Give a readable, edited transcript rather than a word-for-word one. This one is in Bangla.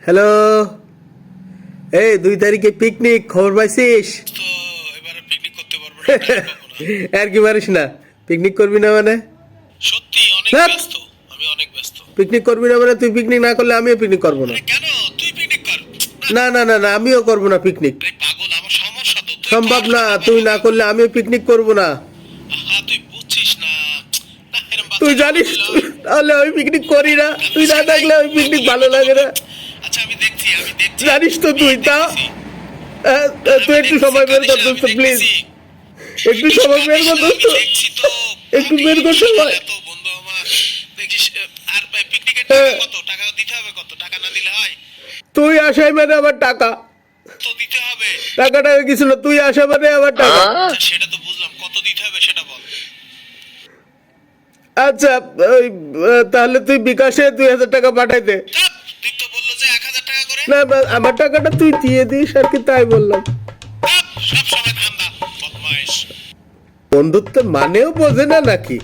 হ্যালো, এই 2 তারিখে পিকনিক, খবর পাইছিস? তো এবারে পিকনিক করতে পারবো না, টাইম পাবো না। আর কি পারিস না? পিকনিক করবি না মানে? সত্যি অনেক ধ্যাৎ। ব্যস্ত, আমি অনেক ব্যস্ত। পিকনিক করবি না মানে তুই পিকনিক না করলে আমিও পিকনিক করবো না। আরে কেন, তুই পিকনিক কর না না না না, আমিও করবো না পিকনিক। আরে পাগল, আমার সমস্যা তো, তুই সম্ভব কর, না, আমি তুই পারবো না করলে আমিও পিকনিক করবো না। আহা, তুই বুঝছিস না। না, এরম তুই বাচ্চাদের জানিস বললে তুই, হয়? তাহলে আমি পিকনিক করি না। তুই না থাকলে ওই পিকনিক ভালো লাগে না। আচ্ছা আমি দেখছি, আমি দেখছি। জানিস তো আমি তুই তা। দেখতেছি। তুই একটু সময় বের কর দোস্ত, আমি প্লিজ। দেখতেছি। একটু সময় বের কর দোস্ত। আমি দেখছি তো। একটু বের কর সময়। এত বন্ধু আমার দেখছিস। আর ভাই পিকনিকের টাকা কত? টাকা দিতে হবে কত? টাকা না দিলে হয়? তুই আসাই মানে আমার টাকা। তো দিতে হবে। টাকাটা কিছু না, তুই আসা মানে আমার টাকা। আচ্ছা সেটা তো বুঝলাম, কত দিতে হবে সেটা বল। আচ্ছা, ওই তাহলে তুই বিকাশে 2,000 টাকা পাঠাই দে। চাপ, তুই তো বললো যে 1,000 টাকা করে। না, আমার টাকাটা তুই দিয়ে দিস আর কি, তাই বললাম। চাপ, সব সময় ধান্দা, বদমাইশ। বন্ধুত্ব মানেও বোঝে না নাকি?